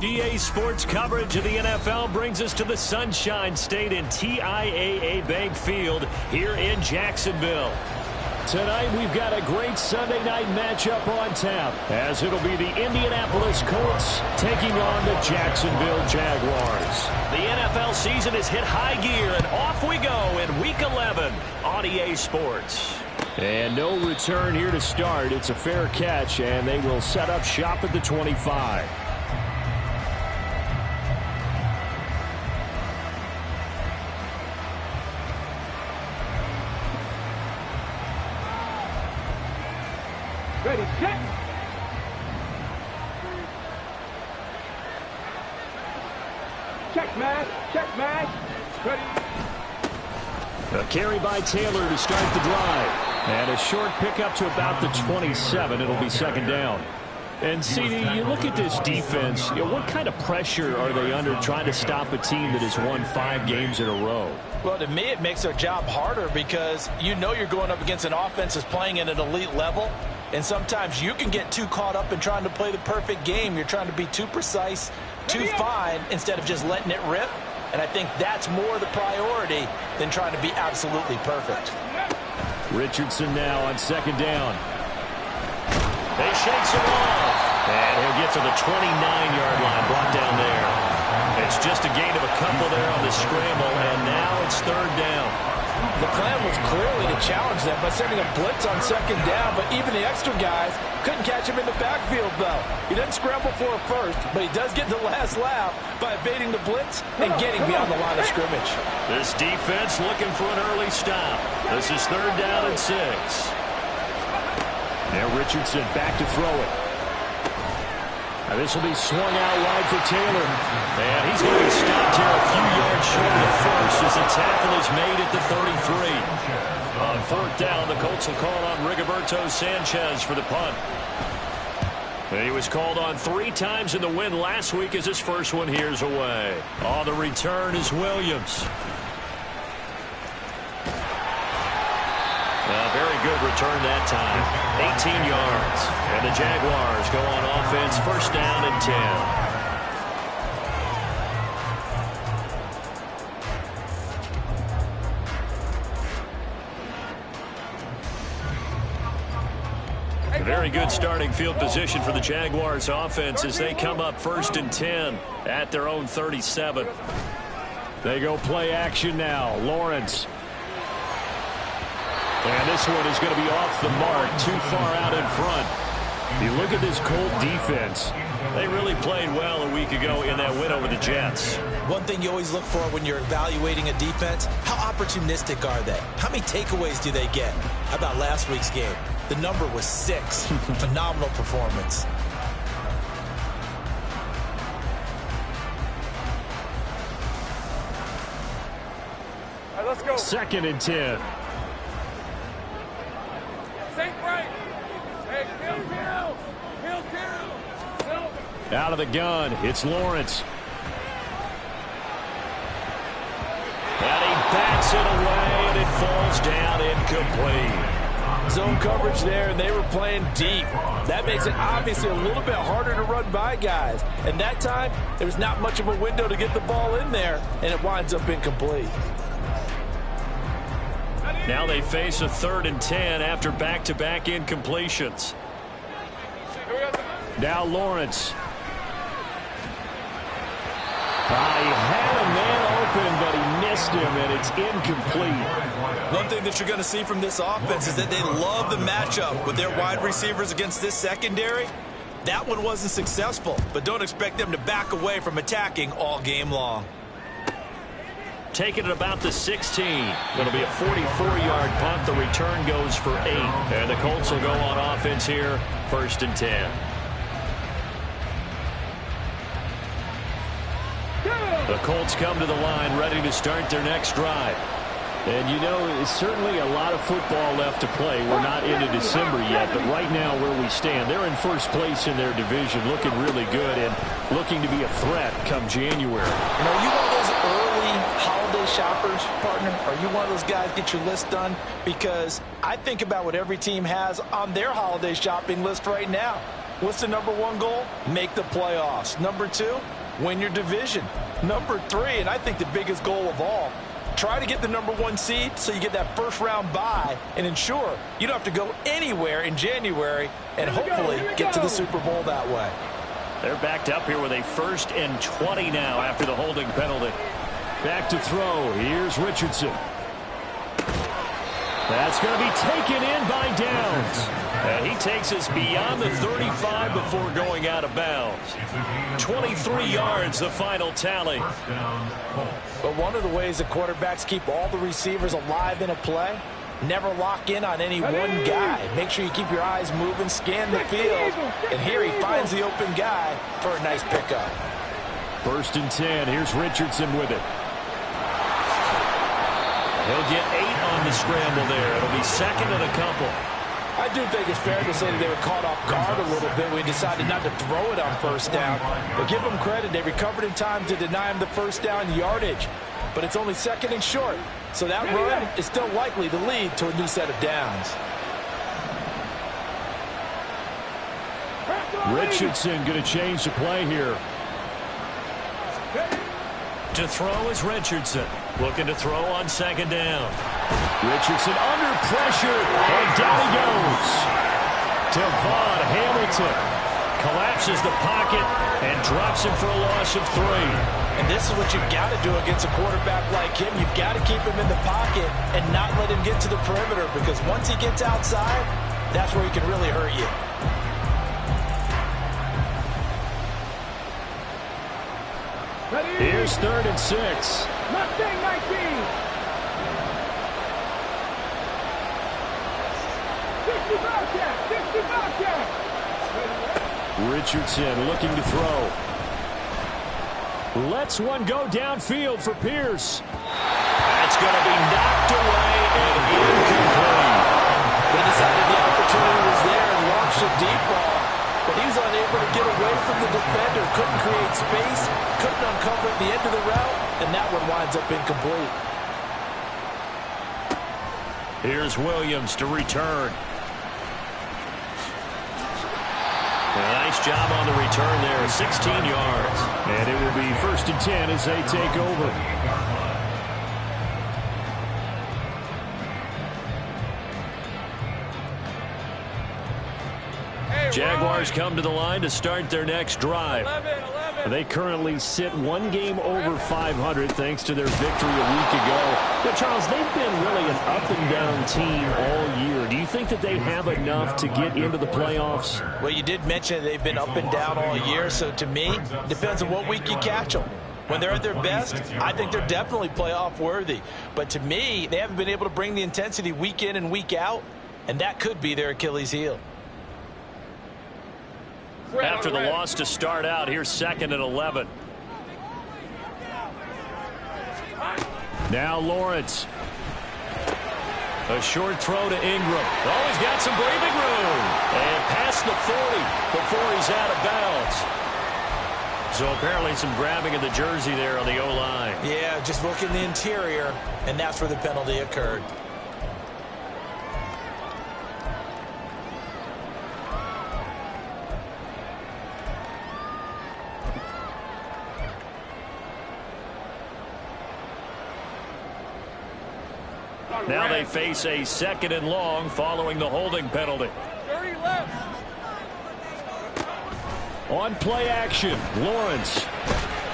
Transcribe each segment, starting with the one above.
EA Sports coverage of the NFL brings us to the Sunshine State in TIAA Bank Field here in Jacksonville. Tonight we've got a great Sunday night matchup on tap, as it'll be the Indianapolis Colts taking on the Jacksonville Jaguars. The NFL season has hit high gear, and off we go in Week 11 on EA Sports. And no return here to start. It's a fair catch, and they will set up shop at the 25. Ready, check. Check, man. Check, man. Ready. A carry by Taylor to start the drive. And a short pickup to about the 27. It'll be second down. And, CD, you look at this defense, what kind of pressure are they under trying to stop a team that has won 5 games in a row? Well, to me, it makes their job harder because you know you're going up against an offense that's playing at an elite level. And sometimes you can get too caught up in trying to play the perfect game. You're trying to be too precise, too fine, instead of just letting it rip. And I think that's more the priority than trying to be absolutely perfect. Richardson now on second down. They shakes it off. And he'll get to the 29-yard line, brought down there. It's just a gain of a couple there on the scramble, and now it's third down. The plan was clearly to challenge them by sending a blitz on second down, but even the extra guys couldn't catch him in the backfield, though. He doesn't scramble for a first, but he does get the last laugh by evading the blitz and getting beyond the line of scrimmage. This defense looking for an early stop. This is third down and 6. Now Richardson back to throw it. Now this will be swung out wide for Taylor. And he's going to be stopped here a few yards short of the first as the tackle is made at the 33. On fourth down, the Colts will call on Rigoberto Sanchez for the punt. And he was called on 3 times in the win last week as his first one here's away. On the return is Williams. Very good return that time. 18 yards. And the Jaguars go on offense, first down and 10. A very good starting field position for the Jaguars offense as they come up first and 10 at their own 37. They go play action now. Lawrence. And this one is going to be off the mark, too far out in front. You look at this Colt defense. They really played well a week ago in that win over the Jets. One thing you always look for when you're evaluating a defense, how opportunistic are they? How many takeaways do they get? How about last week's game? The number was 6. Phenomenal performance. All right, let's go. Second and 10. Out of the gun, it's Lawrence. And he bats it away, and it falls down incomplete. Zone coverage there, and they were playing deep. That makes it obviously a little bit harder to run by guys. And that time, there was not much of a window to get the ball in there, and it winds up incomplete. Now they face a third and 10 after back-to-back incompletions. Now Lawrence. He had a man open, but he missed him, and it's incomplete. One thing that you're going to see from this offense is that they love the matchup with their wide receivers against this secondary. That one wasn't successful, but don't expect them to back away from attacking all game long. Taking it about the 16. It'll be a 44-yard punt. The return goes for 8. And the Colts will go on offense here, first and 10. The Colts come to the line ready to start their next drive. And, you know, it's certainly a lot of football left to play. We're not into December yet, but right now where we stand, they're in first place in their division, looking really good and looking to be a threat come January. You know, are you one of those early holiday shoppers, partner? Are you one of those guys get your list done? Because I think about what every team has on their holiday shopping list right now. What's the number 1 goal? Make the playoffs. Number 2, win your division. Number 3, and I think the biggest goal of all, try to get the number 1 seed so you get that first-round bye and ensure you don't have to go anywhere in January and hopefully get to the Super Bowl that way. They're backed up here with a 1st and 20 now after the holding penalty. Back to throw. Here's Richardson. That's going to be taken in by Downs. And he takes us beyond the 35 before going out of bounds. 23 yards, the final tally. But one of the ways the quarterbacks keep all the receivers alive in a play, never lock in on any one guy. Make sure you keep your eyes moving, scan the field. And here he finds the open guy for a nice pickup. 1st and 10. Here's Richardson with it. He'll get 8 on the scramble there. It'll be 2nd and a couple. I do think it's fair to say that they were caught off guard a little bit. We decided not to throw it on 1st down. But give them credit. They recovered in time to deny him the 1st down yardage. But it's only 2nd and short. So that run is still likely to lead to a new set of downs. Richardson going to change the play here. To throw is Richardson. Looking to throw on 2nd down. Richardson under pressure, and down he goes. Devon Hamilton collapses the pocket and drops him for a loss of 3. And this is what you've got to do against a quarterback like him. You've got to keep him in the pocket and not let him get to the perimeter, because once he gets outside, that's where he can really hurt you. Here's 3rd and 6. Mustang 19. 60 Bobcat. 60 Bobcat. Richardson looking to throw. Lets one go downfield for Pierce. That's going to be knocked away and incomplete. They decided the opportunity was there and launched a deep ball, but he was unable to get away from the defender. Couldn't create space, couldn't uncover at the end of the route, and that one winds up incomplete. Here's Williams to return. Nice job on the return there, 16 yards. And it will be 1st and 10 as they take over. Jaguars come to the line to start their next drive. 11. They currently sit 1 game over 500 thanks to their victory a week ago. But Charles, they've been really an up-and-down team all year. Do you think that they have enough to get into the playoffs? Well, you did mention they've been up and down all year, so to me, it depends on what week you catch them. When they're at their best, I think they're definitely playoff worthy. But to me, they haven't been able to bring the intensity week in and week out, and that could be their Achilles heel. After the loss to start out, here's 2nd and 11. Now Lawrence. A short throw to Ingram. Oh, he's got some breathing room. And past the 40 before he's out of bounds. So apparently some grabbing of the jersey there on the O-line. Yeah, just look in the interior, and that's where the penalty occurred. Now they face a 2nd and long following the holding penalty. 30 left. On play action, Lawrence.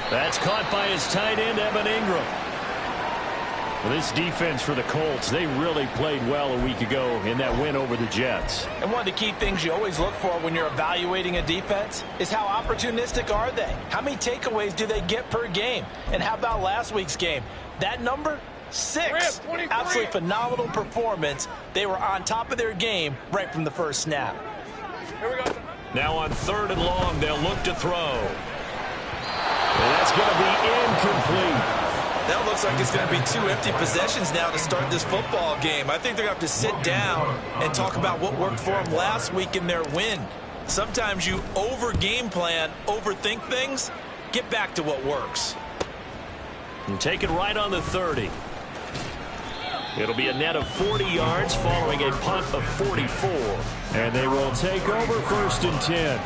That's caught by his tight end, Evan Ingram. Well, this defense for the Colts, they really played well a week ago in that win over the Jets. And one of the key things you always look for when you're evaluating a defense is how opportunistic are they? How many takeaways do they get per game? And how about last week's game? That number? 6. Absolutely phenomenal performance. They were on top of their game right from the first snap. Here we go. Now on 3rd and long, they'll look to throw. And that's going to be incomplete. That looks like it's going to be 2 empty possessions now to start this football game. I think they're going to have to sit down and talk about what worked for them last week in their win. Sometimes you over-game plan, overthink things. Get back to what works. And take it right on the 30. It'll be a net of 40 yards following a punt of 44. And they will take over 1st and 10.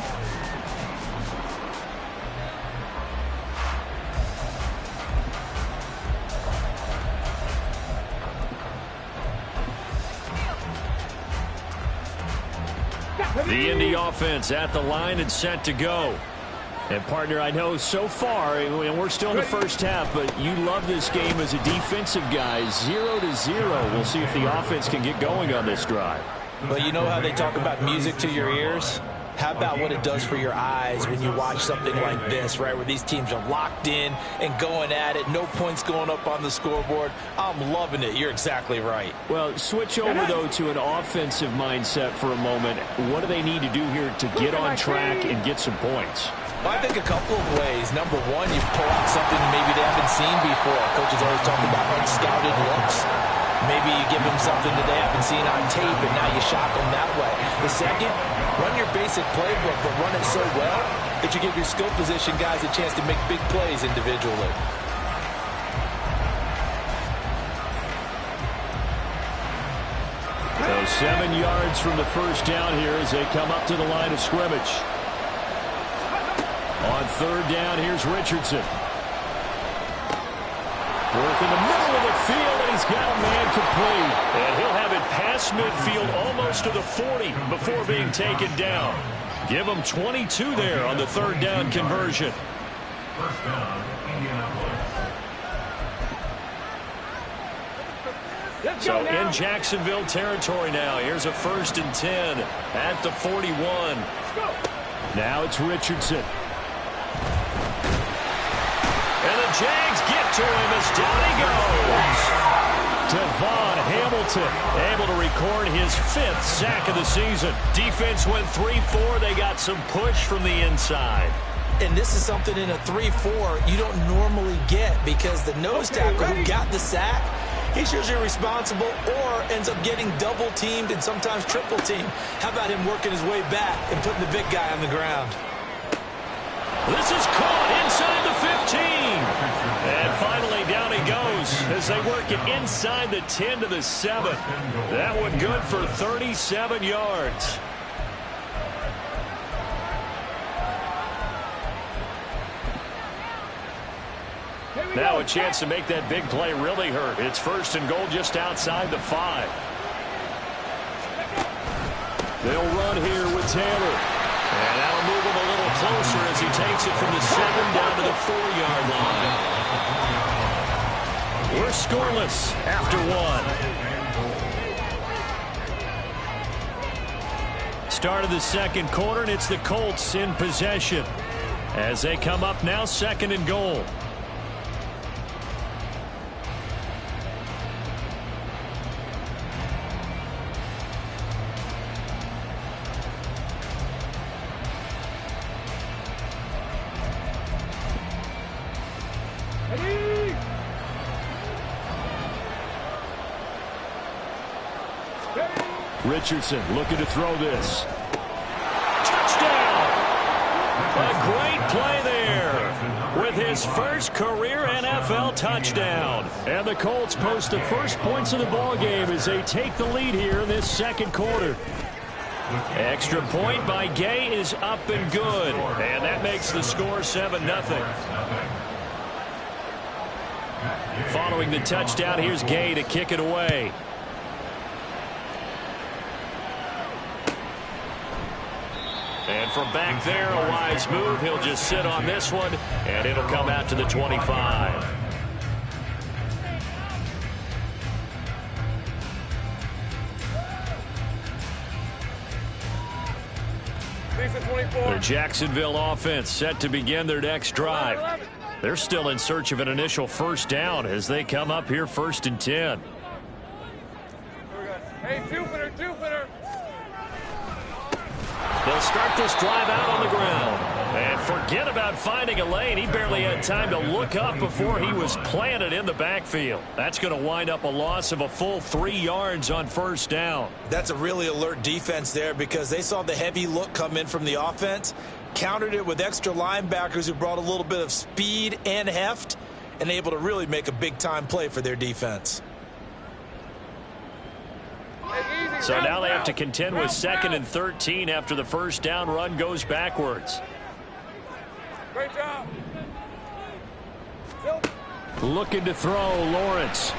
The Indy offense at the line and set to go. And, partner, I know so far, and we're still in the first half, but you love this game as a defensive guy. 0-0. We'll see if the offense can get going on this drive. But you know how they talk about music to your ears? How about what it does for your eyes when you watch something like this, right, where these teams are locked in and going at it, no points going up on the scoreboard? I'm loving it. You're exactly right. Well, switch over, though, to an offensive mindset for a moment. What do they need to do here to get on track and get some points? Well, I think a couple of ways. Number one, you pull out something maybe they haven't seen before. Coaches always talk about unscouted looks. Maybe you give them something that they haven't seen on tape, and now you shock them that way. The second, run your basic playbook, but run it so well that you give your skill position guys a chance to make big plays individually. So 7 yards from the first down here as they come up to the line of scrimmage. On third down, here's Richardson. Work in the middle of the field, and he's got a man complete. And he'll have it past midfield almost to the 40 before being taken down. Give him 22 there on the third down conversion. First down, Indianapolis. So in Jacksonville territory now. Here's a 1st and 10 at the 41. Now it's Richardson. And the Jags get to him as down he goes. Devon Hamilton able to record his 5th sack of the season. Defense went 3-4. They got some push from the inside. And this is something in a 3-4 you don't normally get because the nose tackle who got the sack, he's usually responsible or ends up getting double-teamed and sometimes triple-teamed. How about him working his way back and putting the big guy on the ground? This is caught inside the 15. And finally down he goes as they work it inside the 10 to the 7. That one good for 37 yards. Now a chance to make that big play really hurt. It's 1st and goal just outside the 5. They'll run here with Taylor. And that'll move him a little closer as he takes it from the 7 down to the 4-yard line. We're scoreless after 1. Start of the second quarter, and it's the Colts in possession as they come up now 2nd and goal. Richardson looking to throw this. Touchdown! A great play there with his first career NFL touchdown. And the Colts post the first points of the ball game as they take the lead here in this second quarter. Extra point by Gay is up and good. And that makes the score 7-0. Following the touchdown, here's Gay to kick it away. And from back there, a wise move. He'll just sit on this one, and it'll come out to the 25. The Jacksonville offense set to begin their next drive. They're still in search of an initial first down as they come up here 1st and 10. Hey, Jupiter. They'll start this drive out on the ground. And forget about finding a lane. He barely had time to look up before he was planted in the backfield. That's going to wind up a loss of a full 3 yards on first down. That's a really alert defense there because they saw the heavy look come in from the offense, countered it with extra linebackers who brought a little bit of speed and heft, and able to really make a big-time play for their defense. So now they have to contend with 2nd and 13 after the first down run goes backwards. Great job. Looking to throw, Lawrence.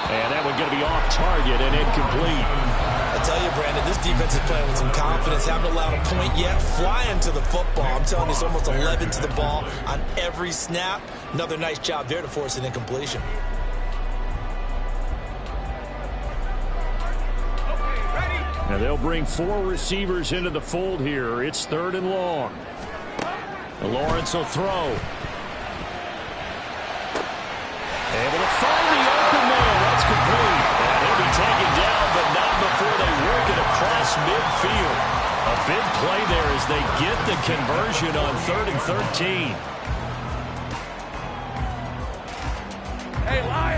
And that one going to be off target and incomplete. A tell you, Brandon, this defense is playing with some confidence. Haven't allowed a point yet. Flying to the football. I'm telling you, it's almost 11 to the ball on every snap. Another nice job there to force an incompletion. Now they'll bring 4 receivers into the fold here. It's 3rd and long. Lawrence will throw. Able to find the open man. That's complete. And he'll be taken down, but not before they work it across midfield. A big play there as they get the conversion on 3rd and 13.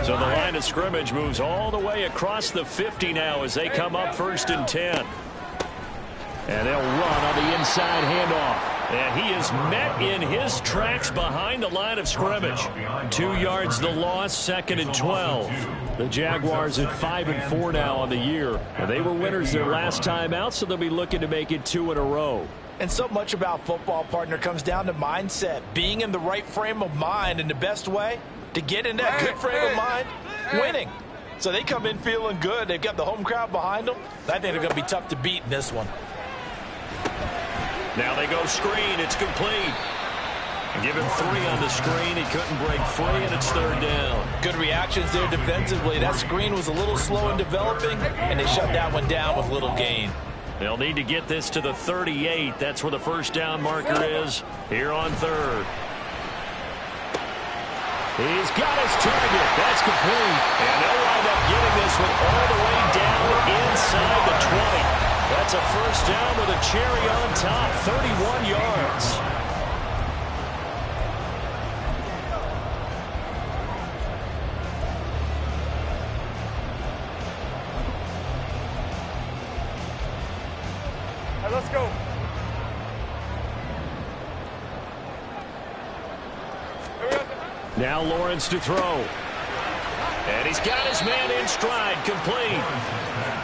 So the line of scrimmage moves all the way across the 50 now as they come up 1st and 10. And they'll run on the inside handoff. And he is met in his tracks behind the line of scrimmage. 2 yards the loss, 2nd and 12. The Jaguars at 5-4 now on the year. And they were winners their last time out, so they'll be looking to make it 2 in a row. And so much about football, partner, comes down to mindset. Being in the right frame of mind, and the best way to get in that good frame of mind, winning. So they come in feeling good. They've got the home crowd behind them. I think they're going to be tough to beat in this one. Now they go screen. It's complete. Give him 3 on the screen. He couldn't break free, and it's 3rd down. Good reactions there defensively. That screen was a little slow in developing, and they shut that one down with little gain. They'll need to get this to the 38. That's where the 1st down marker is here on 3rd. He's got his target. That's complete. And they'll wind up getting this one all the way down inside the 20. That's a 1st down with a cherry on top. 31 yards. Let's go. Now Lawrence to throw. And he's got his man in stride, complete.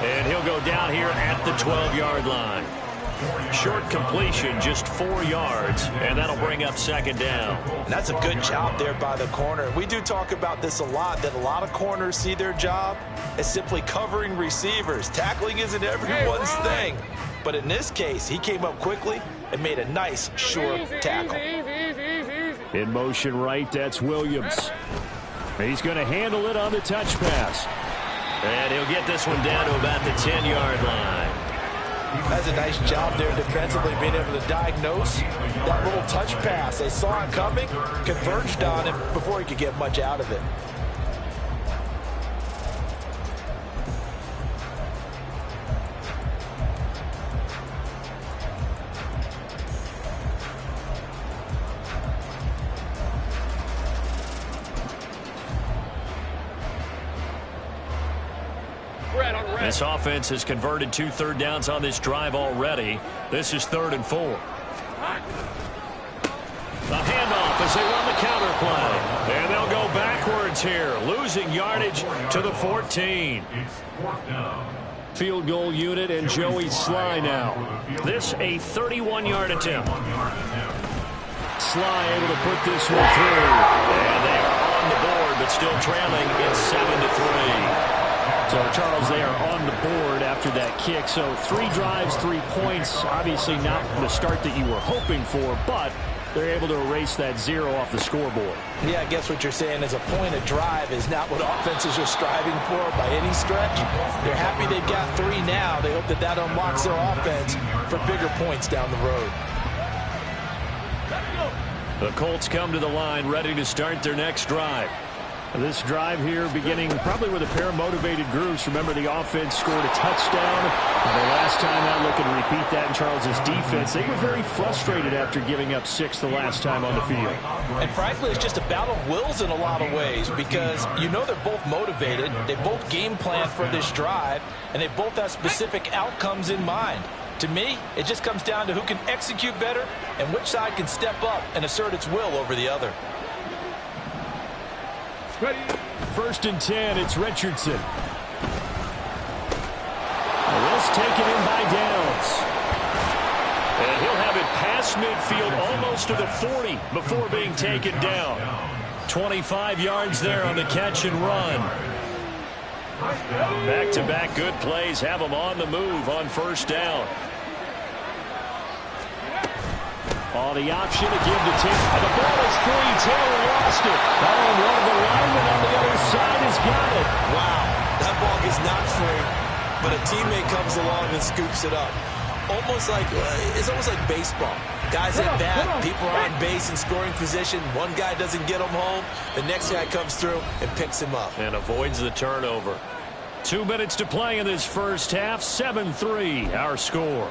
And he'll go down here at the 12-yard line. Short completion, just 4 yards, and that'll bring up 2nd down. And that's a good job there by the corner. We do talk about this a lot, that a lot of corners see their job as simply covering receivers. Tackling isn't everyone's thing. But in this case, he came up quickly and made a nice, sure tackle. In motion right, that's Williams. He's going to handle it on the touch pass. And he'll get this one down to about the 10-yard line. That's a nice job there defensively, being able to diagnose that little touch pass. They saw it coming, converged on it before he could get much out of it. This offense has converted 2 third downs on this drive already. This is 3rd and 4. The handoff as they run the counter play. And they'll go backwards here, losing yardage to the 14. Field goal unit and Joey Sly now. This a 31-yard attempt. Sly able to put this one through. And they are on the board, but still trailing. It's 7-3. So, Charles, they are on the board after that kick. So 3 drives, 3 points. Obviously not the start that you were hoping for, but they're able to erase that 0 off the scoreboard. Yeah, I guess what you're saying is a point a drive is not what offenses are striving for by any stretch. They're happy they've got 3 now. They hope that that unlocks their offense for bigger points down the road. The Colts come to the line ready to start their next drive. This drive here beginning probably with a pair of motivated groups. Remember, the offense scored a touchdown. And the last time out, looking to repeat that in Charles's defense. They were very frustrated after giving up 6 the last time on the field. And frankly, it's just a battle of wills in a lot of ways, because you know they're both motivated. They both game plan for this drive, and they both have specific outcomes in mind. To me, it just comes down to who can execute better and which side can step up and assert its will over the other. Ready. 1st and 10, it's Richardson. This taken in by Downs. And he'll have it past midfield almost to the 40 before being taken down. 25 yards there on the catch and run. First down. Back-to-back good plays have them on the move on first down. Oh, the option to give to Tim. The ball is free. Taylor lost it. Oh, and one of the linemen on the other side has got it. Wow, that ball is not free, but a teammate comes along and scoops it up. It's almost like baseball. Guys at bat, people are on base in scoring position. One guy doesn't get him home. The next guy comes through and picks him up. And avoids the turnover. 2 minutes to play in this first half. 7-3, our score.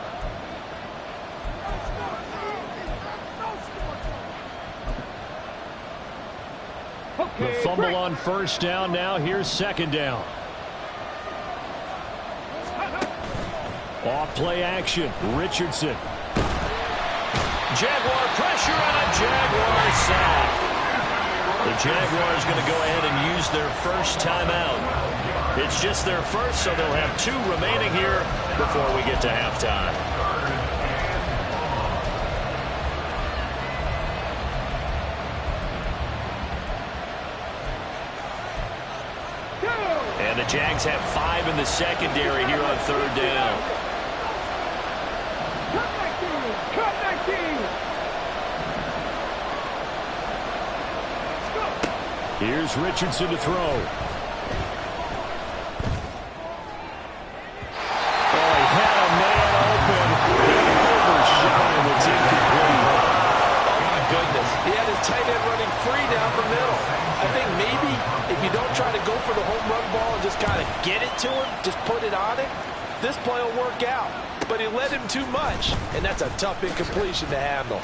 The fumble on first down now. Here's second down. Off play action. Richardson. Jaguar pressure on a Jaguar sack. The Jaguars going to go ahead and use their first timeout. It's just their first, so they'll have 2 remaining here before we get to halftime. And the Jags have 5 in the secondary here on third down. Here's Richardson to throw. Oh, he had a man open. He overshot him. It's incomplete. Oh, my goodness. He had his tight end running free down the middle. I think maybe if you don't try to go for the home run ball and just kind of get it to him, just put it on him, this play will work out. But he led him too much, and that's a tough incompletion to handle.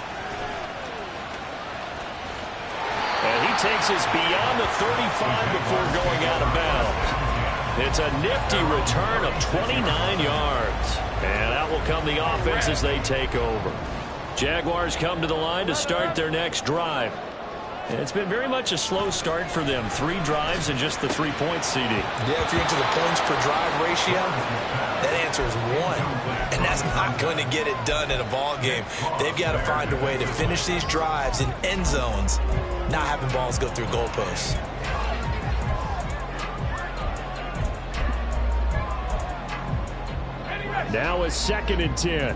And he takes us beyond the 35 before going out of bounds. It's a nifty return of 29 yards. And out will come the offense as they take over. Jaguars come to the line to start their next drive. And it's been very much a slow start for them. 3 drives and just the 3 points, CD. Yeah, if you're into the points per drive ratio, that answer is 1. And that's not going to get it done in a ball game. They've got to find a way to finish these drives in end zones, not having balls go through goalposts. Now it's 2nd and 10.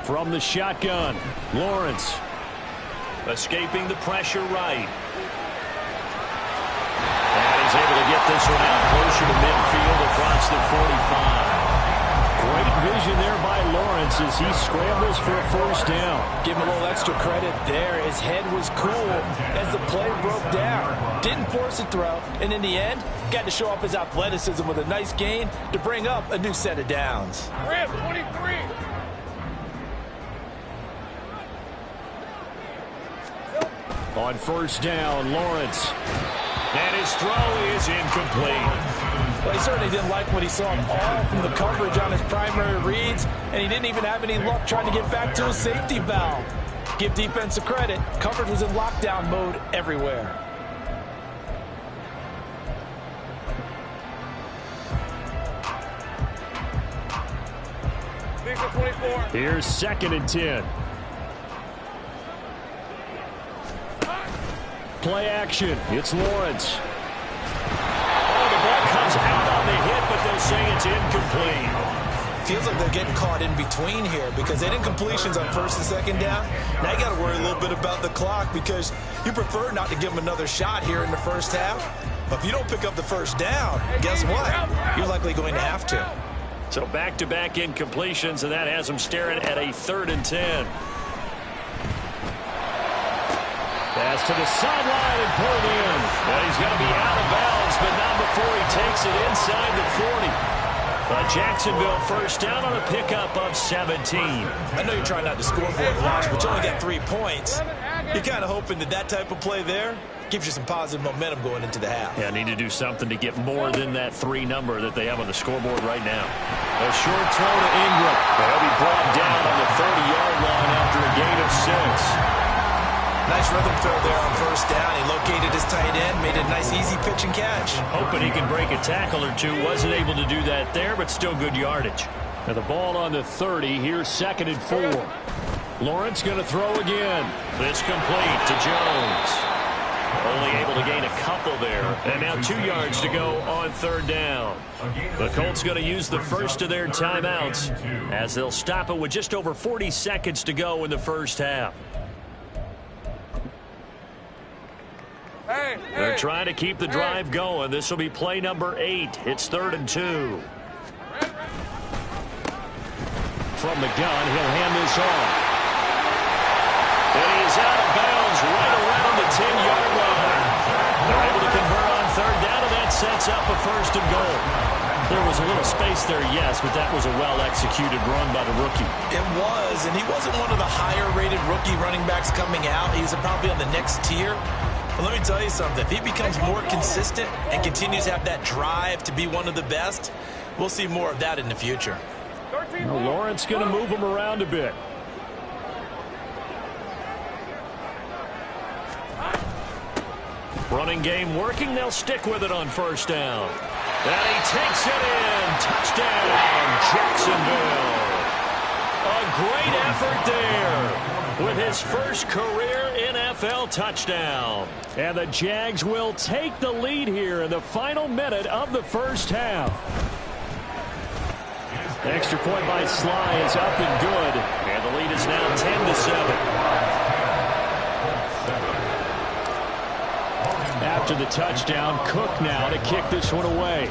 From the shotgun, Lawrence. Escaping the pressure right. And he's able to get this one out closer to midfield across the 45. Great vision there by Lawrence as he scrambles for a first down. Give him a little extra credit there. His head was cool as the play broke down. Didn't force a throw, and in the end, got to show off his athleticism with a nice gain to bring up a new set of downs. 23. On first down, Lawrence. And his throw is incomplete. Well, he certainly didn't like what he saw all from the coverage on his primary reads, and he didn't even have any luck trying to get back to his safety valve. Give defense a credit. Coverage was in lockdown mode everywhere. Here's 2nd and 10. Play action. It's Lawrence. Oh, the ball comes out on the hit, but they'll say it's incomplete. Feels like they're getting caught in between here because they did completions on first and second down. Now you got to worry a little bit about the clock because you prefer not to give them another shot here in the first half. But if you don't pick up the first down, guess what? You're likely going to have to. So back-to-back incompletions, and that has them staring at a 3rd and 10. Pass to the sideline and pulled in. And he's going to be out of bounds, but not before he takes it inside the 40. Jacksonville first down on a pickup of 17. I know you're trying not to scoreboard watch, but you only got 3 points. You're kind of hoping that that type of play there gives you some positive momentum going into the half. Yeah, need to do something to get more than that 3 number that they have on the scoreboard right now. A short throw to Ingram. He'll be brought down on the 30-yard line after a gain of 6. Nice rhythm throw there on first down. He located his tight end, made a nice easy pitch and catch. Hoping he can break a tackle or two. Wasn't able to do that there, but still good yardage. Now the ball on the 30. Here's 2nd and 4. Lawrence going to throw again. This complete to Jones. Only able to gain a couple there. And now 2 yards to go on 3rd down. The Colts going to use the first of their timeouts as they'll stop it with just over 40 seconds to go in the first half. They're trying to keep the drive going. This will be play number 8. It's 3rd and 2. From the gun, he'll hand this off. And he's out of bounds right around the 10-yard line. They're able to convert on 3rd down, and that sets up a 1st and goal. There was a little space there, yes, but that was a well-executed run by the rookie. It was, and he wasn't one of the higher-rated rookie running backs coming out. He's probably on the next tier. But let me tell you something. If he becomes more consistent and continues to have that drive to be one of the best, we'll see more of that in the future. Well, Lawrence going to move him around a bit. Running game working. They'll stick with it on 1st down. And he takes it in. Touchdown, Jacksonville. A great effort there with his first career NFL touchdown. And the Jags will take the lead here in the final minute of the first half. Extra point by Sly is up and good. And the lead is now 10-7. After the touchdown, Cook now to kick this one away.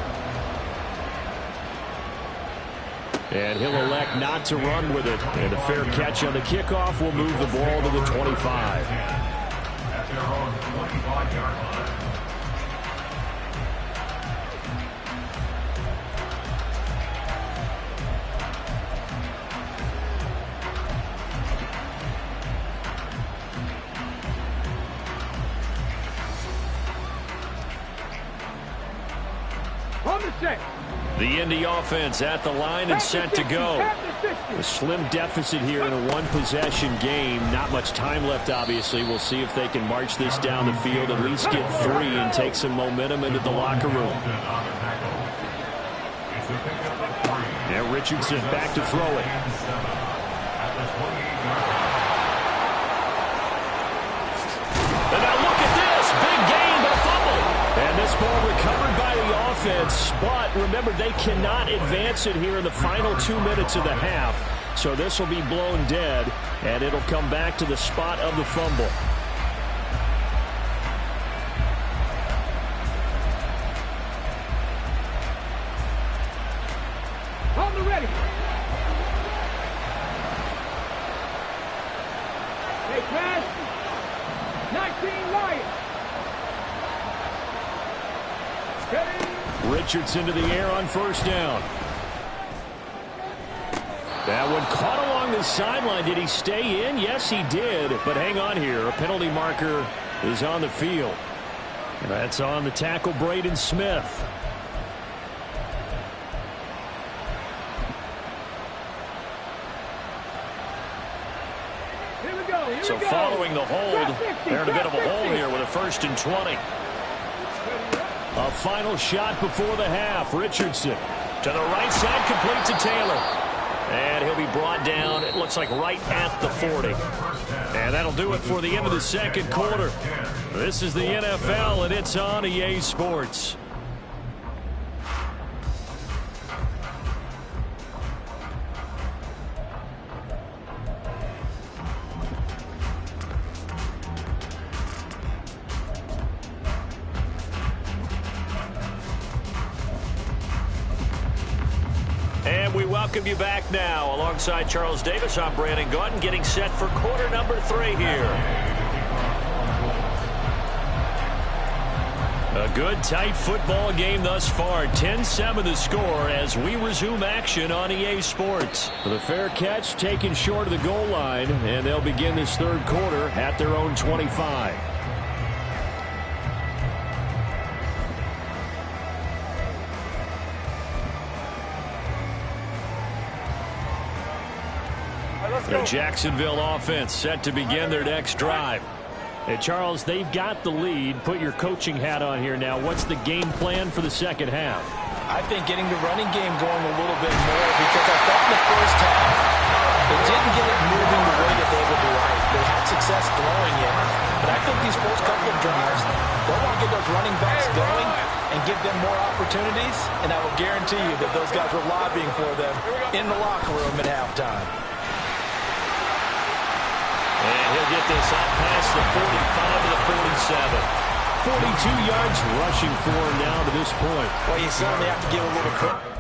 And he'll elect not to run with it. And a fair catch on the kickoff will move the ball to the 25. At their own 25-yard line. The Indy offense at the line and set to go. A slim deficit here in a one-possession game. Not much time left, obviously. We'll see if they can march this down the field, at least get 3 and take some momentum into the locker room. Now Richardson back to throw it. And now look at this. Big gain, but a fumble. And this ball recovered by the offense, but remember, they cannot advance it here in the final 2 minutes of the half. So this will be blown dead, and it'll come back to the spot of the fumble. On the ready. They pass. 19 Lions. Richardson to the air on 1st down. That one caught along the sideline. Did he stay in? Yes, he did. But hang on here. A penalty marker is on the field. That's on the tackle, Braden Smith. Here we go. So following the hold, they're in a bit of a hole here with a 1st and 20. A final shot before the half. Richardson to the right side, complete to Taylor. And he'll be brought down, it looks like right at the 40. And that'll do it for the end of the 2nd quarter. This is the NFL, and it's on EA Sports. And we welcome you back now. Alongside Charles Davis, I'm Brandon Gaudin, getting set for quarter number 3 here. A good, tight football game thus far. 10-7 the score as we resume action on EA Sports. The fair catch taken short of the goal line, and they'll begin this 3rd quarter at their own 25. The Jacksonville offense set to begin their next drive. Hey, Charles, they've got the lead. Put your coaching hat on here now. What's the game plan for the 2nd half? I think getting the running game going a little bit more, because I thought in the first half They didn't get it moving the way that they would like. They had success throwing it, but I think these first couple of drives, they'll want to get those running backs going and give them more opportunities, and I will guarantee you that those guys were lobbying for them in the locker room at halftime. And he'll get this up past the 45 to the 47. 42 yards rushing for him now to this point. Well, you certainly have to give a little credit.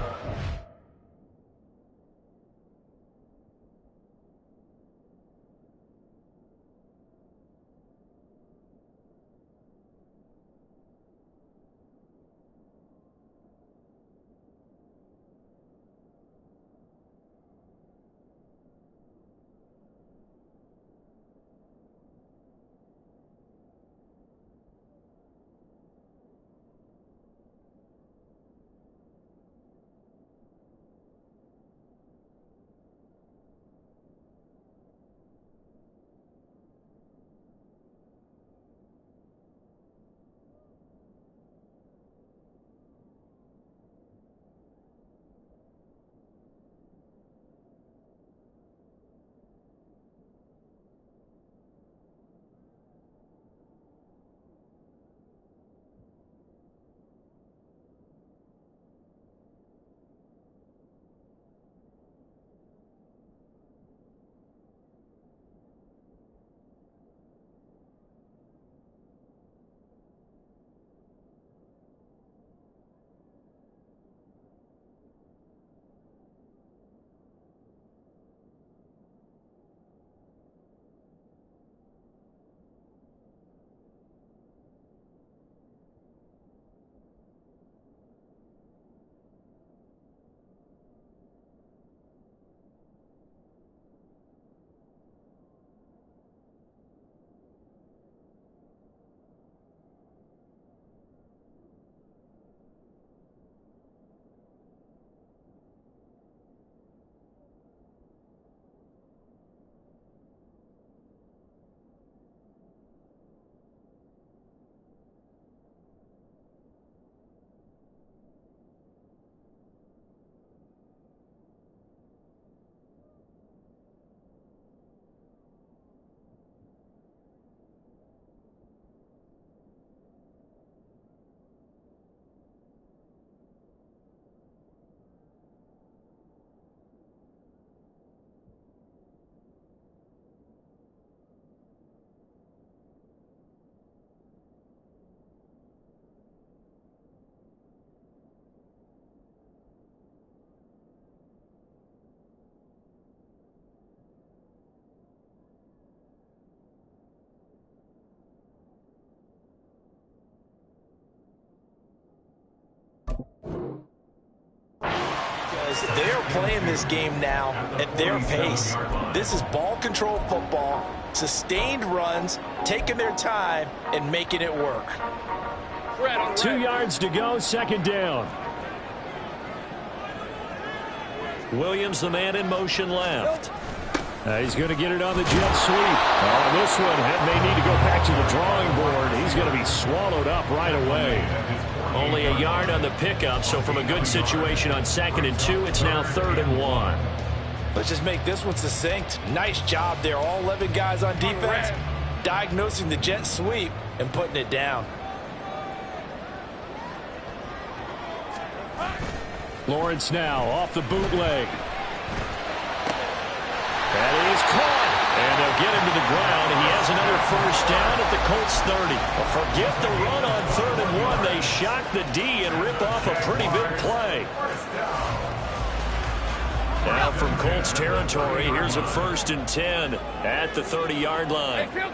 They're playing this game now at their pace. This is ball control football, sustained runs, taking their time, and making it work. 2 yards to go, second down. Williams, the man in motion left. He's going to get it on the jet sweep. This one may need to go back to the drawing board. He's going to be swallowed up right away. Only a yard on the pickup, so from a good situation on 2nd and 2, it's now 3rd and 1. Let's just make this one succinct. Nice job there. All 11 guys on defense diagnosing the jet sweep and putting it down. Lawrence now off the bootleg. That is caught. And they'll get him to the ground. And he has another first down at the Colts 30. Well, forget the run on 3rd and 1. They shock the D and rip off a pretty big play. Now from Colts territory, here's a 1st and 10 at the 30-yard line. Kill.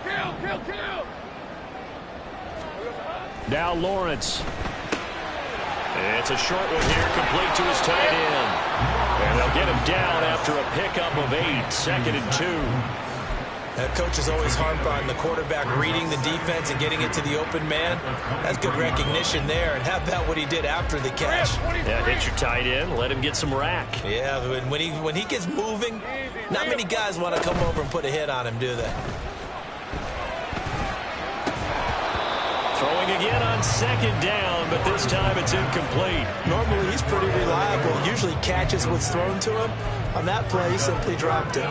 Now Lawrence. It's a short one here, complete to his tight end. And they'll get him down after a pickup of 8, 2nd and 2. That coach is always harp on the quarterback reading the defense and getting it to the open man. That's good recognition there. And how about what he did after the catch? Yeah, hit your tight end, let him get some rack. Yeah, when he gets moving, not many guys want to come over and put a hit on him, do they? Throwing again on second down, but this time it's incomplete. Normally he's pretty reliable. Usually catches what's thrown to him. On that play, he simply dropped it.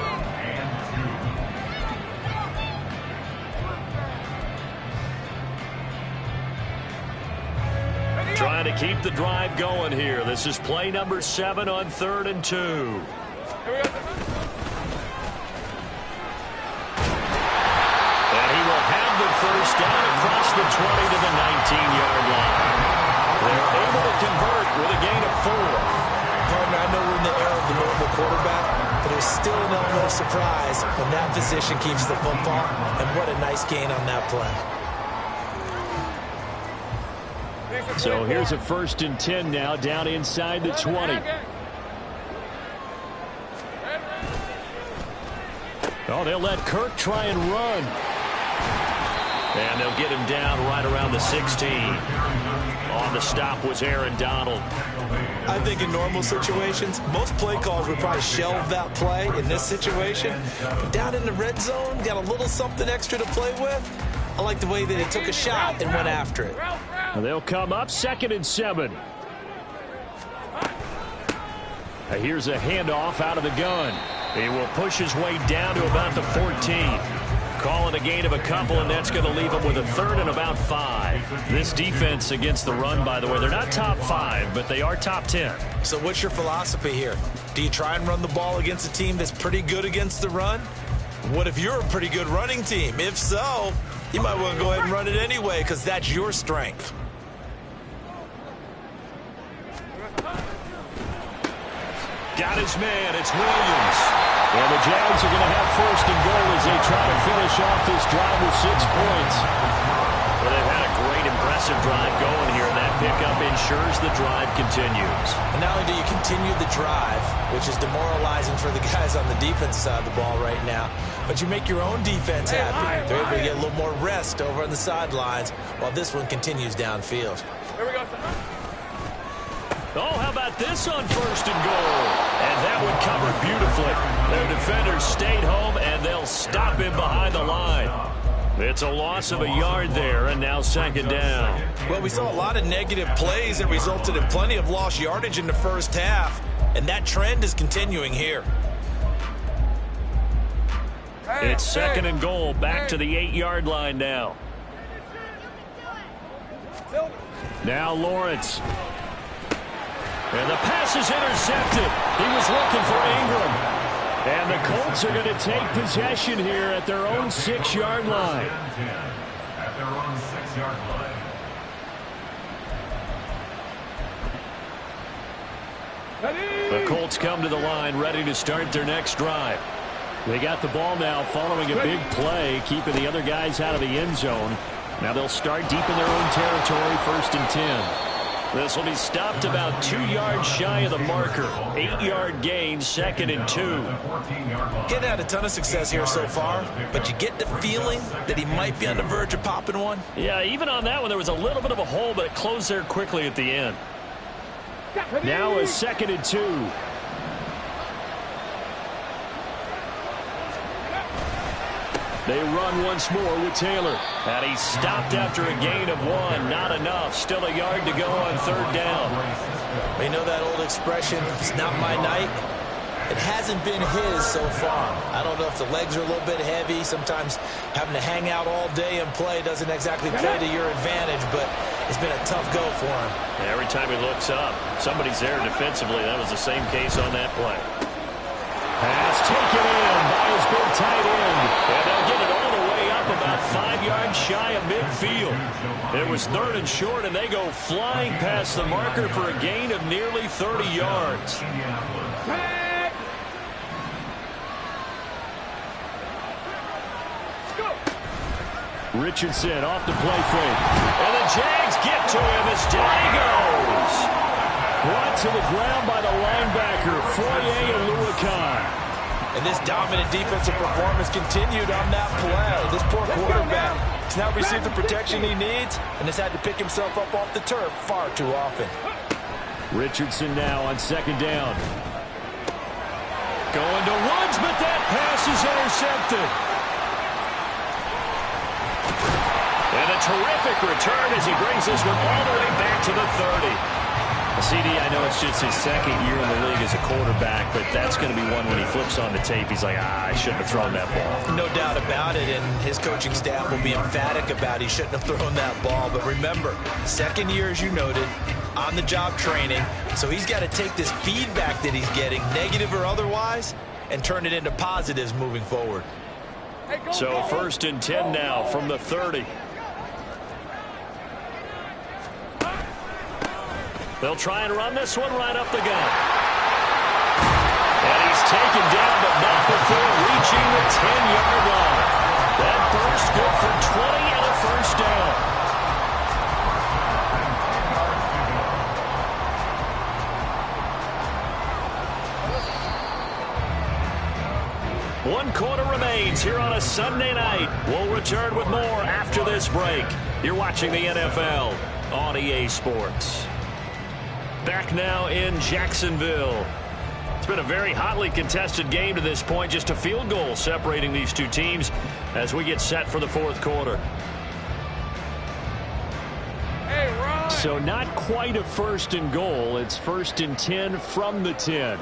Trying to keep the drive going here. This is play number 7 on 3rd and 2. And he will have the first down across the 20 to the 19-yard line. They're able to convert with a gain of 4. Partner, I know we're in the era of the mobile quarterback, but there's still an element of surprise when that position keeps the football. And what a nice gain on that play. So here's a 1st and 10 now, down inside the 20. Oh, they'll let Kirk try and run. And they'll get him down right around the 16. On the stop was Aaron Donald. I think in normal situations, most play callers would probably shelve that play in this situation. But down in the red zone, got a little something extra to play with. I like the way that he took a shot and went after it. They'll come up 2nd and 7. Here's a handoff out of the gun. He will push his way down to about the 14. Calling a gain of a couple, and that's going to leave him with a 3rd and about 5. This defense against the run, by the way, they're not top 5, but they are top 10. So what's your philosophy here? Do you try and run the ball against a team that's pretty good against the run? What if you're a pretty good running team? If so, you might want to go ahead and run it anyway because that's your strength. Got his man. It's Williams. And the Jags are going to have 1st and goal as they try to finish off this drive with 6 points. Well, they've had a great, impressive drive going here, and that pickup ensures the drive continues. And not only do you continue the drive, which is demoralizing for the guys on the defense side of the ball right now, but you make your own defense happy. They're able to get a little more rest over on the sidelines while this one continues downfield. Here we go. Oh, how about this on 1st and goal? And that would cover beautifully. Their defenders stayed home, and they'll stop him behind the line. It's a loss of a yard there, and now 2nd down. Well, we saw a lot of negative plays that resulted in plenty of lost yardage in the first half, and that trend is continuing here. It's 2nd and goal, back to the 8-yard line now. Now Lawrence. And the pass is intercepted. He was looking for Ingram. And the Colts are going to take possession here at their own 6-yard line. At their own 6-yard line. The Colts come to the line ready to start their next drive. They got the ball now following a big play, keeping the other guys out of the end zone. Now they'll start deep in their own territory, 1st and 10. This will be stopped about 2 yards shy of the marker. 8-yard gain, 2nd and 2. Getting had a ton of success here so far, but you get the feeling that he might be on the verge of popping one. Yeah, even on that one, there was a little bit of a hole, but it closed there quickly at the end. Now a 2nd and 2. They run once more with Taylor. And he stopped after a gain of 1. Not enough. Still a yard to go on 3rd down. You know that old expression, it's not my night? It hasn't been his so far. I don't know if the legs are a little bit heavy. Sometimes having to hang out all day and play doesn't exactly play to your advantage, but it's been a tough go for him. Every time he looks up, somebody's there defensively. That was the same case on that play. Pass taken in by his big tight end. And they'll get it all the way up about 5 yards shy of midfield. It was 3rd and short, and they go flying past the marker for a gain of nearly 30 yards. Richardson off the play fake. And the Jags get to him as down he goes. Brought to the ground by the linebacker, Foye and Luakan. And this dominant defensive performance continued on that play. This poor quarterback has now received the protection he needs and has had to pick himself up off the turf far too often. Richardson now on 2nd down. Going to Woods, but that pass is intercepted. And the a terrific return as he brings this one all the way back to the 30. CD, I know it's just his second year in the league as a quarterback, but that's going to be one when he flips on the tape. He's like, I shouldn't have thrown that ball. No doubt about it, and his coaching staff will be emphatic about he shouldn't have thrown that ball. But remember, second year, as you noted, on-the-job training, so he's got to take this feedback that he's getting, negative or otherwise, and turn it into positives moving forward. So 1st and 10 now from the 30. They'll try and run this one right up the gut. And he's taken down, but not before reaching the 10-yard line. That burst good for 20 and a first down. 1 quarter remains here on a Sunday night. We'll return with more after this break. You're watching the NFL on EA Sports. Back now in Jacksonville. It's been a very hotly contested game to this point. Just a field goal separating these two teams as we get set for the 4th quarter. Hey, Ron. So not quite a 1st and goal. It's 1st and 10 from the 10.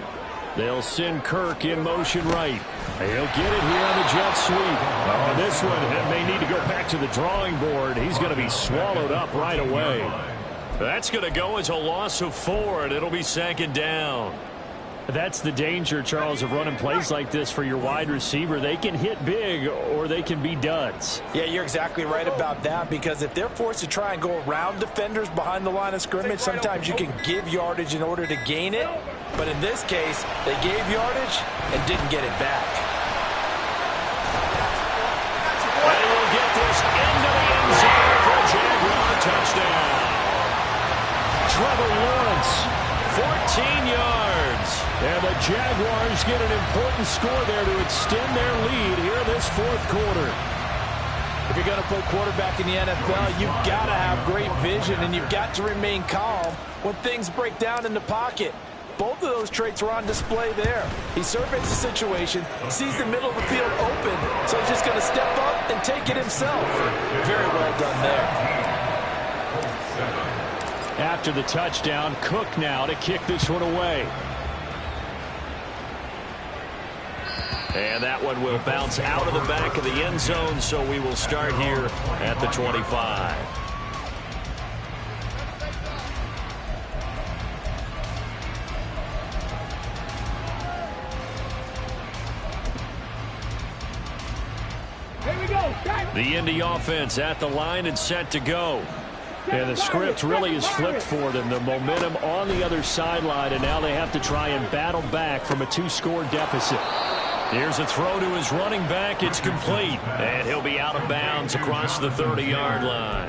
They'll send Kirk in motion right. He'll get it here on the jet sweep. Oh, this one may need to go back to the drawing board. He's going to be swallowed up right away. That's going to go as a loss of 4, and it'll be 2nd down. That's the danger, Charles, of running plays like this for your wide receiver. They can hit big or they can be duds. Yeah, you're exactly right about that, because if they're forced to try and go around defenders behind the line of scrimmage, sometimes you can give yardage in order to gain it. But in this case, they gave yardage and didn't get it back. They will get this into the end zone for a Jaguar touchdown. Trevor Lawrence, 14 yards. And the Jaguars get an important score there to extend their lead here this 4th quarter. If you're going to play quarterback in the NFL, you've got to have great vision, and you've got to remain calm when things break down in the pocket. Both of those traits were on display there. He surveys the situation, sees the middle of the field open, so he's just going to step up and take it himself. Very well done there. After the touchdown, Cook now to kick this one away. And that one will bounce out of the back of the end zone, so we will start here at the 25. Here we go. The Indy offense at the line and set to go. And the script really is flipped for them. The momentum on the other sideline, and now they have to try and battle back from a 2-score deficit. Here's a throw to his running back. It's complete. And he'll be out of bounds across the 30-yard line.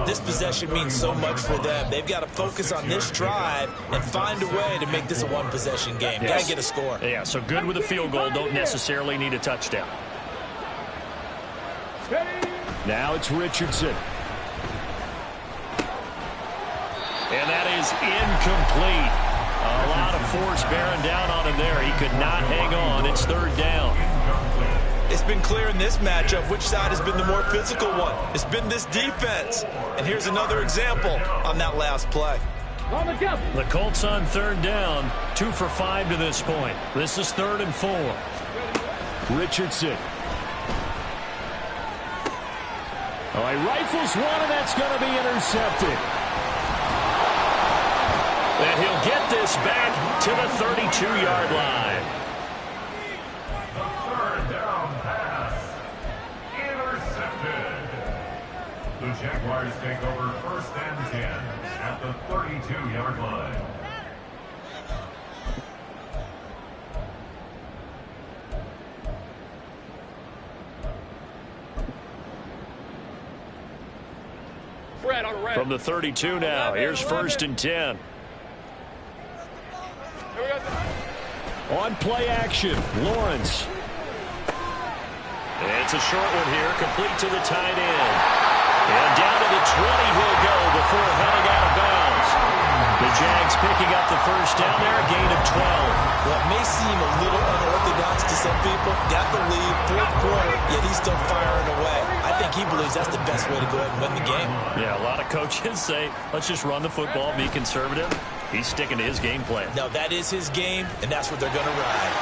This possession means so much for them. They've got to focus on this drive and find a way to make this a 1-possession game. Yes. Got to get a score. Yeah, so good with a field goal. Don't necessarily need a touchdown. Now it's Richardson. And that is incomplete. A lot of force bearing down on him there. He could not hang on. It's 3rd down. It's been clear in this matchup which side has been the more physical one. It's been this defense. And here's another example on that last play. The Colts on 3rd down. 2 for 5 to this point. This is 3rd and 4. Richardson. Oh, he rifles one, and that's going to be intercepted. And he'll get this back to the 32-yard line. The 3rd down pass. Intercepted. The Jaguars take over 1st and 10 at the 32-yard line. From the 32 now, here's 1st and 10. On play action, Lawrence. It's a short one here, complete to the tight end. And down to the 20 he'll go before heading out of bounds. The Jags picking up the 1st down there, a gain of 12. Well, it may seem a little unorthodox to some people. Got the lead, 4th quarter, yet he's still firing away. I I think he believes that's the best way to go ahead and win the game. Yeah, a lot of coaches say, let's just run the football, be conservative. He's sticking to his game plan. No, that is his game, and that's what they're going to ride.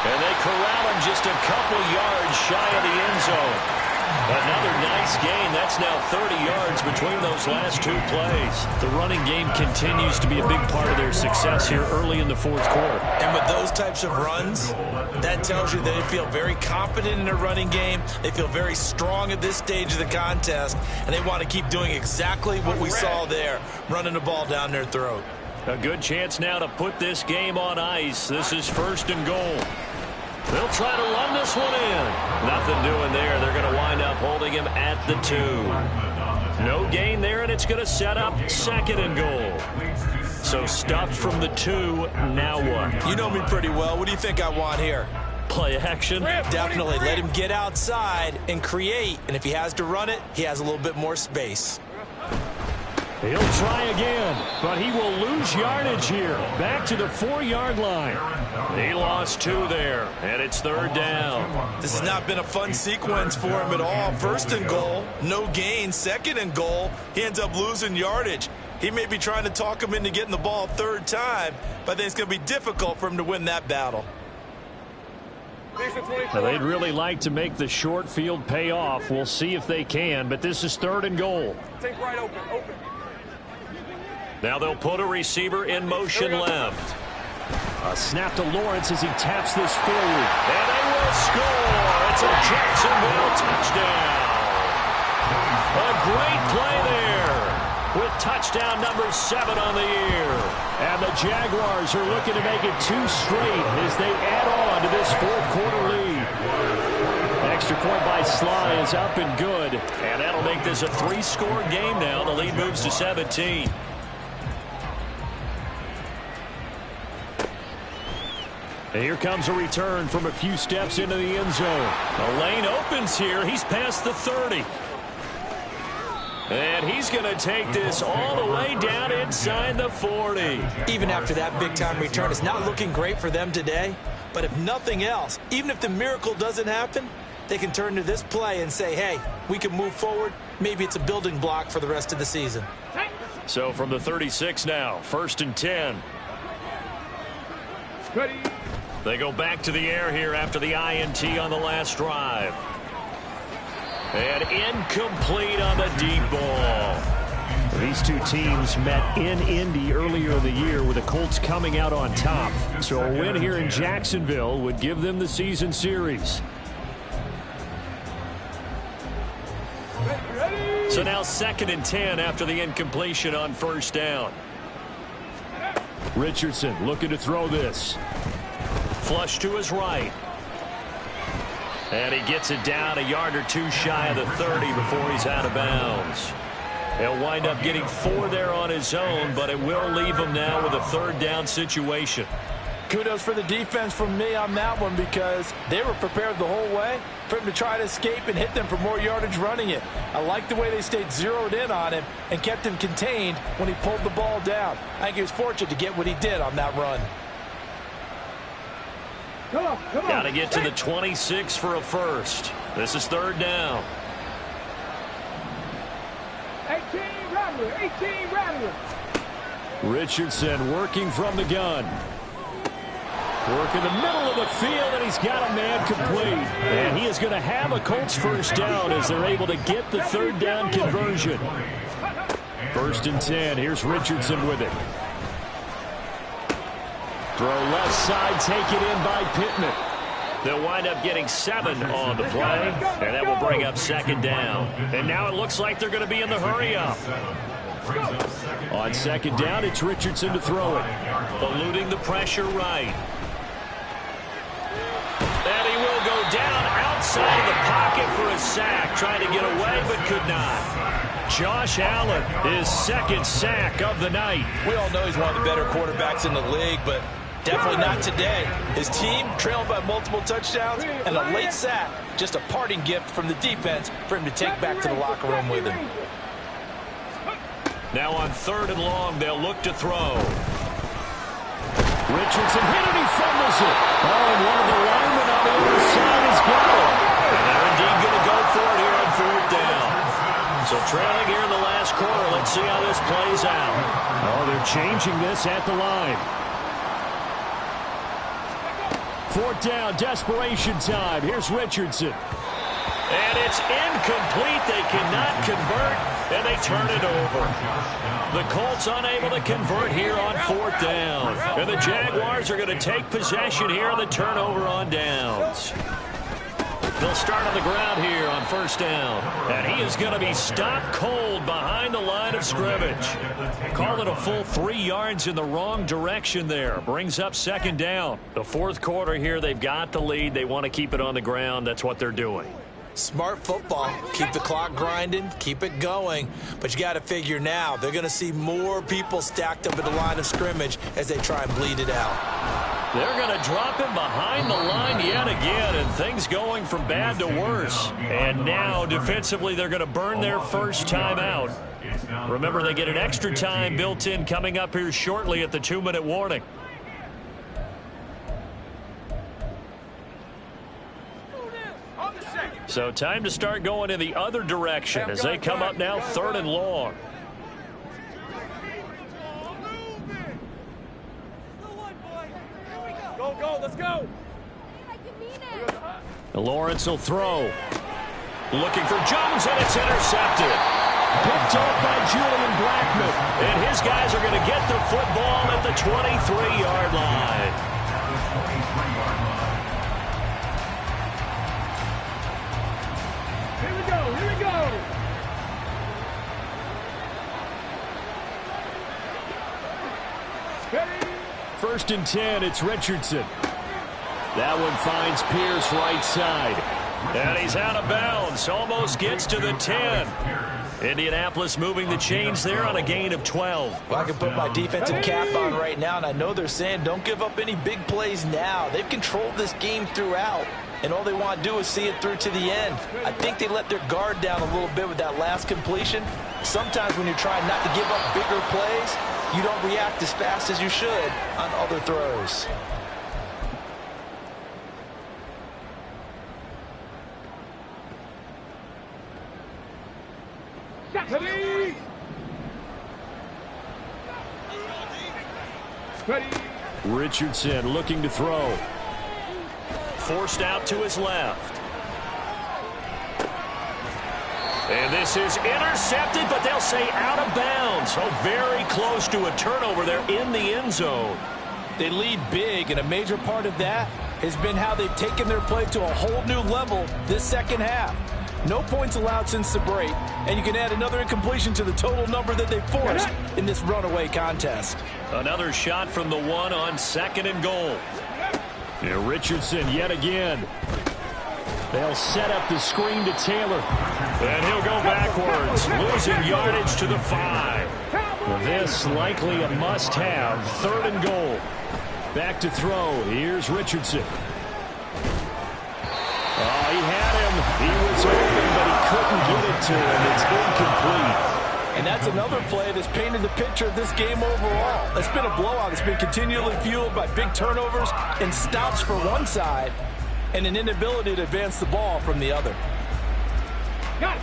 And they corral him just a couple yards shy of the end zone. Another nice gain. That's now 30 yards between those last two plays. The running game continues to be a big part of their success here early in the fourth quarter. And with those types of runs, that tells you they feel very confident in their running game. They feel very strong at this stage of the contest, and they want to keep doing exactly what we saw there, running the ball down their throat. A good chance now to put this game on ice. This is 1st and goal. They'll try to run this one in. Nothing doing there. They're going to wind up holding him at the 2. No gain there, and it's going to set up 2nd and goal. So stuffed from the 2. Now what? You know me pretty well. What do you think I want here? Play action? Definitely. Let him get outside and create. And if he has to run it, he has a little bit more space. He'll try again, but he will lose yardage here. Back to the 4-yard line. He lost 2 there, and it's 3rd down. This has not been a fun sequence for him at all. 1st and goal, no gain. 2nd and goal, he ends up losing yardage. He may be trying to talk him into getting the ball 3rd time, but I think it's going to be difficult for him to win that battle. Now, they'd really like to make the short field pay off. We'll see if they can, but this is 3rd and goal. Take right open. Now they'll put a receiver in motion left. A snap to Lawrence as he taps this forward. And they will score. It's a Jacksonville touchdown. A great play there with touchdown number 7 on the year. And the Jaguars are looking to make it 2 straight as they add on to this 4th quarter lead. Extra point by Sly is up and good. And that'll make this a 3-score game now. The lead moves to 17. And here comes a return from a few steps into the end zone. The lane opens here. He's past the 30. And he's going to take this all the way down inside the 40. Even after that big-time return, it's not looking great for them today. But if nothing else, even if the miracle doesn't happen, they can turn to this play and say, hey, we can move forward. Maybe it's a building block for the rest of the season. So from the 36 now, 1st and 10. Ready. They go back to the air here after the INT on the last drive. And incomplete on the deep ball. These two teams met in Indy earlier in the year with the Colts coming out on top. So a win here in Jacksonville would give them the season series. So now 2nd and 10 after the incompletion on 1st down. Richardson looking to throw this. Flush to his right. And he gets it down a yard or 2 shy of the 30 before he's out of bounds. He'll wind up getting 4 there on his own, but it will leave him now with a 3rd down situation. Kudos for the defense from me on that one because they were prepared the whole way for him to try to escape and hit them for more yardage running it. I like the way they stayed zeroed in on him and kept him contained when he pulled the ball down. I think he was fortunate to get what he did on that run. Come on. Got to get to the 26 for a first. This is 3rd down. 18 Rattler. Richardson working from the gun. Work in the middle of the field, and he's got a man complete. And he is going to have a Colts 1st down as they're able to get the 3rd down conversion. 1st and 10. Here's Richardson with it. Throw left side, take it in by Pittman. They'll wind up getting 7 on the play, and that will bring up 2nd down. And now it looks like they're going to be in the hurry-up. On 2nd down, it's Richardson to throw it. Eluding the pressure right. And he will go down outside of the pocket for a sack. Trying to get away, but could not. Josh Allen, his 2nd sack of the night. We all know he's one of the better quarterbacks in the league, but definitely not today. His team trailing by multiple touchdowns and a late sack. Just a parting gift from the defense for him to take back to the locker room with him. Now on 3rd and long, they'll look to throw. Richardson hit and he fumbles it. Oh, and one of the linemen on the other side has got it. And they're indeed going to go So trailing here in the last quarter. Let's see how this plays out. Oh, they're changing this at the line. Fourth down, desperation time. Here's Richardson. And it's incomplete. They cannot convert, and they turn it over. The Colts unable to convert here on fourth down. And the Jaguars are going to take possession here on the turnover on downs. They'll start on the ground here on first down. And he is going to be stopped cold behind the line of scrimmage. Call it a full 3 yards in the wrong direction there. Brings up second down. The fourth quarter here, they've got the lead. They want to keep it on the ground. That's what they're doing. Smart football. Keep the clock grinding. Keep it going. But you got to figure now, they're going to see more people stacked up at the line of scrimmage as they try and bleed it out. They're going to drop him behind the line yet again, and things going from bad to worse. And now, defensively, they're going to burn their first time out. Remember, they get an extra time built in coming up here shortly at the 2-minute warning. So time to start going in the other direction as they come up now 3rd and long. Go, let's go. Lawrence will throw. Looking for Jones, and it's intercepted. Picked off by Julian Blackman. And his guys are going to get the football at the 23-yard line. Here we go, here we go. Ready? 1st and 10, it's Richardson. That one finds Pierce right side. And he's out of bounds. Almost gets to the 10. Indianapolis moving the chains there on a gain of 12. Well, I can put my defensive cap on right now, and I know they're saying don't give up any big plays now. They've controlled this game throughout, and all they want to do is see it through to the end. I think they let their guard down a little bit with that last completion. Sometimes when you're trying not to give up bigger plays, you don't react as fast as you should on other throws. Ready? Ready? Richardson looking to throw. Forced out to his left. And this is intercepted, but they'll say out of bounds. So very close to a turnover there in the end zone. They lead big, and a major part of that has been how they've taken their play to a whole new level this second half. No points allowed since the break, and you can add another incompletion to the total number that they forced in this runaway contest. Another shot from the 1 on 2nd and goal. And Richardson yet again. They'll set up the screen to Taylor. And he'll go backwards, losing yardage to the 5. This likely a must-have. 3rd and goal. Back to throw. Here's Richardson. Oh, he had him. He was open, but he couldn't get it to him. It's incomplete. And that's another play that's painted the picture of this game overall. It's been a blowout. It's been continually fueled by big turnovers and stops for one side and an inability to advance the ball from the other.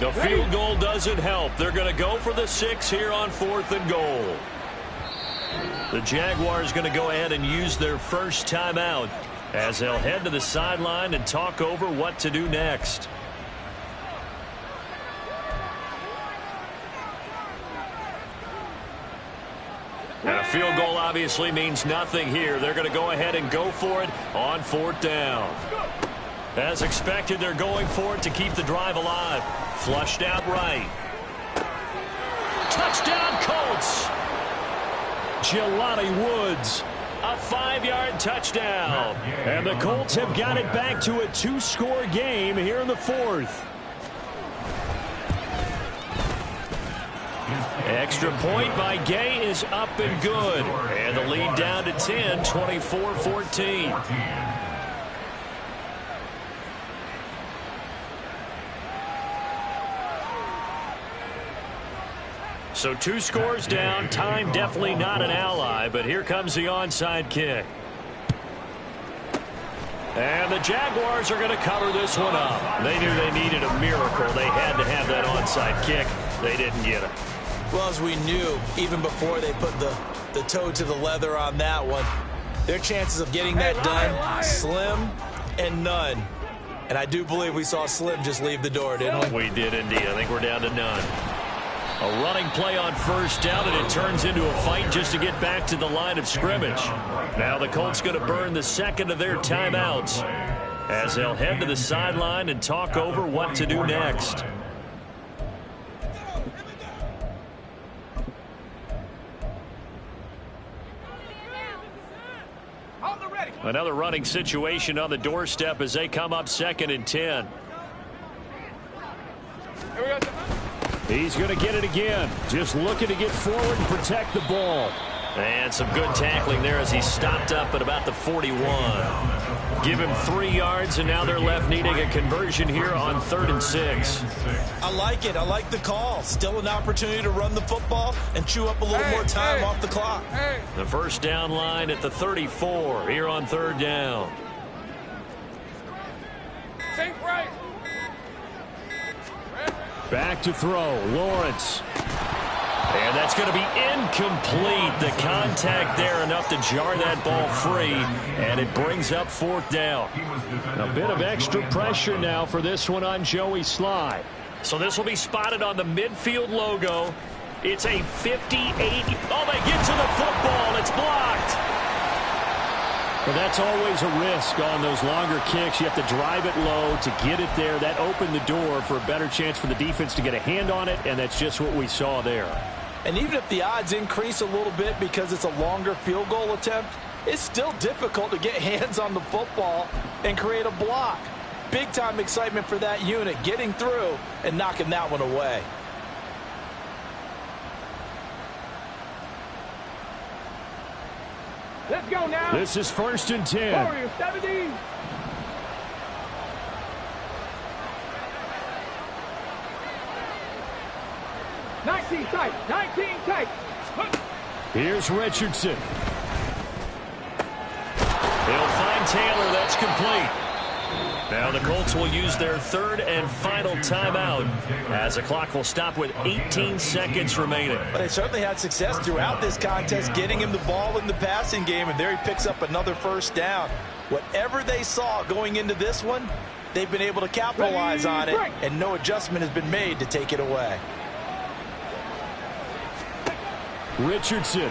The field goal doesn't help. They're going to go for the 6 here on 4th and goal. The Jaguars going to go ahead and use their first timeout as they'll head to the sideline and talk over what to do next. And a field goal obviously means nothing here. They're going to go ahead and go for it on 4th down. As expected, they're going for it to keep the drive alive. Flushed out right. Touchdown, Colts. Jelani Woods. A 5-yard touchdown. And the Colts have got it back to a 2-score game here in the 4th. Extra point by Gay is up and good. And the lead down to 10, 24-14. So 2 scores down. Time definitely not an ally, but here comes the onside kick. And the Jaguars are going to cover this one up. They knew they needed a miracle. They had to have that onside kick. They didn't get it. Well, as we knew, even before they put the toe to the leather on that one, their chances of getting that done, slim and none. And I do believe we saw Slim just leave the door, didn't we? We did indeed. I think we're down to none. A running play on first down, and it turns into a fight just to get back to the line of scrimmage. Now the Colts going to burn the second of their timeouts as they'll head to the sideline and talk over what to do next. Another running situation on the doorstep as they come up 2nd and 10. He's going to get it again. Just looking to get forward and protect the ball. And some good tackling there as he stopped up at about the 41. Give him 3 yards, and now they're left needing a conversion here on 3rd and 6. I like it. I like the call. Still an opportunity to run the football and chew up a little more time off the clock. The first down line at the 34 here on 3rd down. Back to throw. Lawrence. And that's going to be incomplete. The contact there enough to jar that ball free, and it brings up 4th down. A bit of extra pressure now for this one on Joey Sly. So this will be spotted on the midfield logo. It's a 58. Oh, they get to the football. It's blocked. But that's always a risk on those longer kicks. You have to drive it low to get it there. That opened the door for a better chance for the defense to get a hand on it, and that's just what we saw there. And even if the odds increase a little bit because it's a longer field goal attempt, it's still difficult to get hands on the football and create a block. Big-time excitement for that unit, getting through and knocking that one away. Let's go now. This is 1st and 10. Warriors 70. Tight. 19 tight. Here's Richardson. They'll find Taylor. That's complete. Now the Colts will use their 3rd and final timeout as the clock will stop with 18 seconds remaining. But they certainly had success throughout this contest getting him the ball in the passing game, and there he picks up another 1st down. Whatever they saw going into this one, they've been able to capitalize on it, and no adjustment has been made to take it away. Richardson.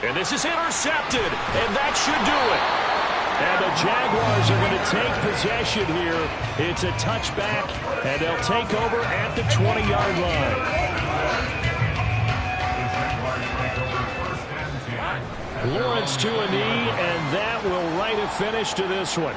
And this is intercepted, and that should do it. And the Jaguars are going to take possession here. It's a touchback, and they'll take over at the 20-yard line. Lawrence to a knee, and that will write a finish to this one.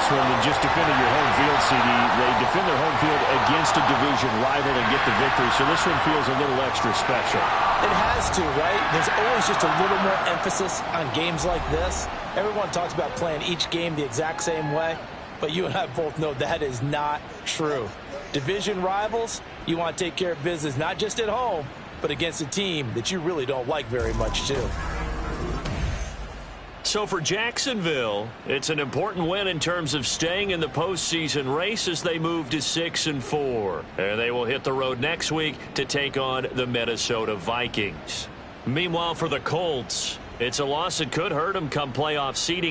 Than just defending your home field, CD. They defend their home field against a division rival and get the victory, so this one feels a little extra special. It has to, right? There's always just a little more emphasis on games like this. Everyone talks about playing each game the exact same way, but you and I both know that is not true. Division rivals, you want to take care of business not just at home, but against a team that you really don't like very much, too. So for Jacksonville, it's an important win in terms of staying in the postseason race as they move to 6-4. And they will hit the road next week to take on the Minnesota Vikings. Meanwhile, for the Colts, it's a loss that could hurt them come playoff seeding.